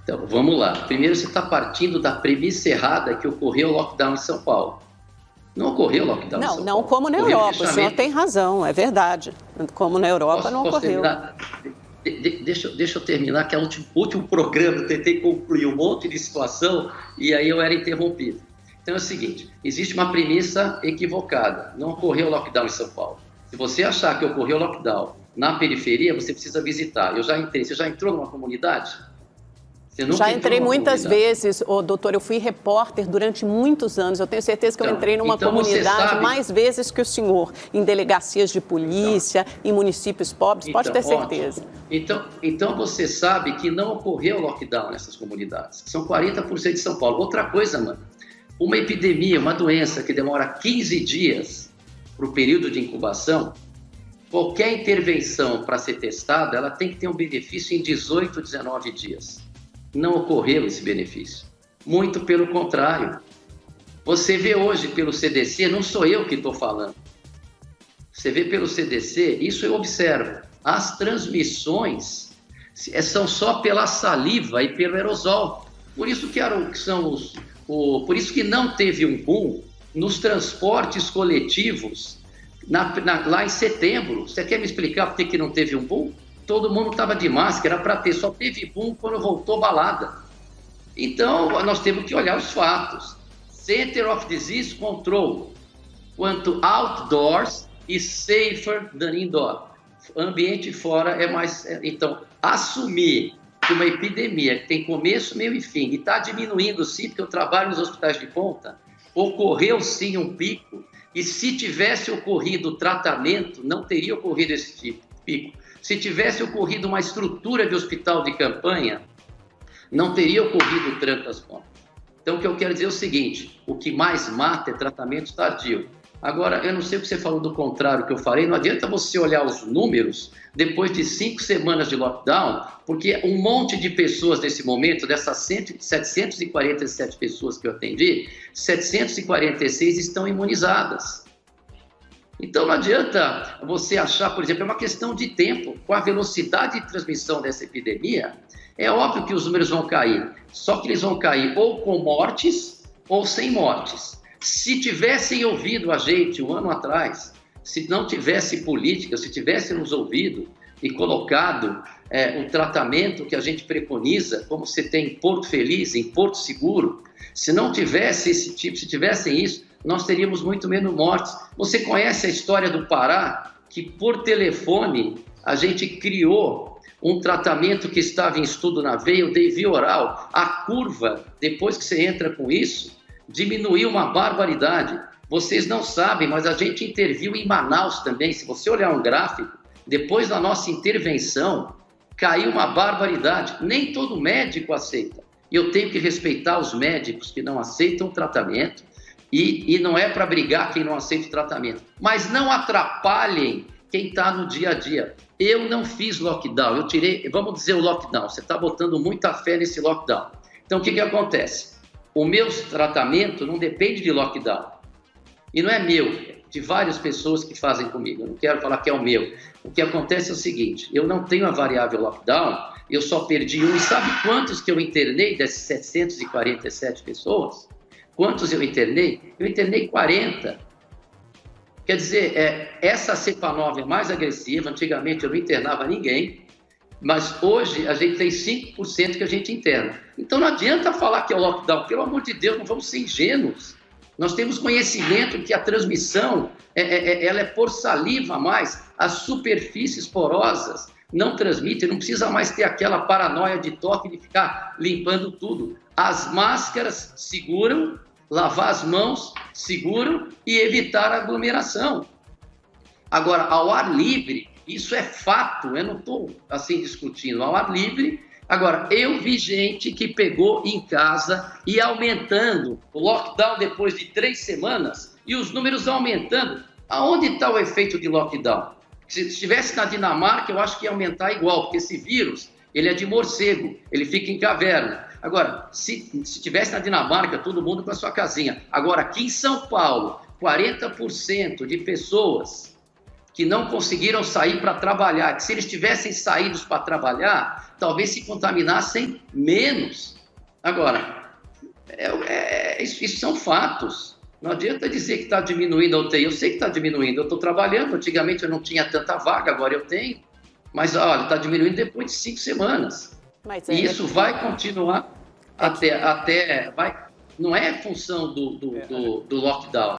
Então, vamos lá. Primeiro, você está partindo da premissa errada que ocorreu o lockdown em São Paulo. Não ocorreu lockdown em São Paulo. Não como na Europa, o senhor tem razão, é verdade. Como na Europa não ocorreu. Deixa eu terminar, que é o último programa eu tentei concluir um monte de situação e aí eu era interrompido. Então é o seguinte, existe uma premissa equivocada, não ocorreu lockdown em São Paulo. Se você achar que ocorreu lockdown na periferia, você precisa visitar. Eu já entrei, você já entrou numa comunidade? Já entrei muitas vezes, doutor, eu fui repórter durante muitos anos, eu tenho certeza que eu entrei numa comunidade mais vezes que o senhor, em delegacias de polícia, em municípios pobres, pode ter certeza. Então você sabe que não ocorreu lockdown nessas comunidades, são 40% de São Paulo. Outra coisa, mano, uma epidemia, uma doença que demora 15 dias para o período de incubação, qualquer intervenção para ser testada, ela tem que ter um benefício em 18, 19 dias. Não ocorreu esse benefício. Muito pelo contrário. Você vê hoje pelo CDC, não sou eu que estou falando. Você vê pelo CDC, isso eu observo. As transmissões são só pela saliva e pelo aerosol. Por isso por isso que não teve um boom nos transportes coletivos lá em setembro. Você quer me explicar por que não teve um boom? Todo mundo estava de máscara, era para ter, só teve boom quando voltou balada. Então, nós temos que olhar os fatos. Center of Disease Control, quanto outdoors e safer than indoor. Ambiente fora é mais... Então, assumir que uma epidemia que tem começo, meio e fim, e está diminuindo sim, porque eu trabalho nos hospitais de ponta, ocorreu sim um pico, e se tivesse ocorrido o tratamento, não teria ocorrido esse tipo pico. Se tivesse ocorrido uma estrutura de hospital de campanha, não teria ocorrido o tranca-as-pontas. Então, o que eu quero dizer é o seguinte, o que mais mata é tratamento tardio. Agora, eu não sei o que você falou do contrário que eu falei, não adianta você olhar os números depois de 5 semanas de lockdown, porque um monte de pessoas nesse momento, dessas 747 pessoas que eu atendi, 746 estão imunizadas. Então não adianta você achar, por exemplo, é uma questão de tempo, com a velocidade de transmissão dessa epidemia, é óbvio que os números vão cair, só que eles vão cair ou com mortes ou sem mortes. Se tivessem ouvido a gente um ano atrás, se não tivesse política, se tivessem nos ouvido e colocado o tratamento que a gente preconiza, como você tem em Porto Feliz, em Porto Seguro, se não tivesse esse tipo, se tivessem isso, nós teríamos muito menos mortes. Você conhece a história do Pará, que por telefone a gente criou um tratamento que estava em estudo na veia, o Devi oral. A curva, depois que você entra com isso, diminuiu uma barbaridade. Vocês não sabem, mas a gente interviu em Manaus também. Se você olhar um gráfico, depois da nossa intervenção, caiu uma barbaridade. Nem todo médico aceita. E eu tenho que respeitar os médicos que não aceitam o tratamento. E não é para brigar quem não aceita o tratamento. Mas não atrapalhem quem está no dia a dia. Eu não fiz lockdown, eu tirei, vamos dizer o lockdown, você está botando muita fé nesse lockdown. Então o que acontece? O meu tratamento não depende de lockdown. E não é meu, é de várias pessoas que fazem comigo. Eu não quero falar que é o meu. O que acontece é o seguinte, eu não tenho a variável lockdown, eu só perdi um. E sabe quantos que eu internei dessas 747 pessoas? Quantos eu internei? Eu internei 40. Quer dizer, essa cepa nova é mais agressiva. Antigamente eu não internava ninguém, mas hoje a gente tem 5% que a gente interna. Então não adianta falar que é o lockdown. Pelo amor de Deus, não vamos ser ingênuos. Nós temos conhecimento que a transmissão ela é por saliva a mais. As superfícies porosas não transmitem, não precisa mais ter aquela paranoia de toque de ficar limpando tudo. As máscaras seguram, lavar as mãos seguram e evitar a aglomeração. Agora, ao ar livre, isso é fato, eu não estou assim discutindo, ao ar livre. Agora, eu vi gente que pegou em casa e aumentando o lockdown depois de 3 semanas e os números aumentando. Aonde está o efeito de lockdown? Se estivesse na Dinamarca, eu acho que ia aumentar igual, porque esse vírus, ele é de morcego, ele fica em caverna. Agora, se estivesse na Dinamarca, todo mundo com a sua casinha. Agora, aqui em São Paulo, 40% de pessoas que não conseguiram sair para trabalhar, que se eles tivessem saído para trabalhar, talvez se contaminassem menos. Agora, isso são fatos. Não adianta dizer que está diminuindo a UTI. Eu sei que está diminuindo. Eu estou trabalhando. Antigamente eu não tinha tanta vaga, agora eu tenho. Mas, olha, está diminuindo depois de 5 semanas. E isso vai continuar até não é função do lockdown.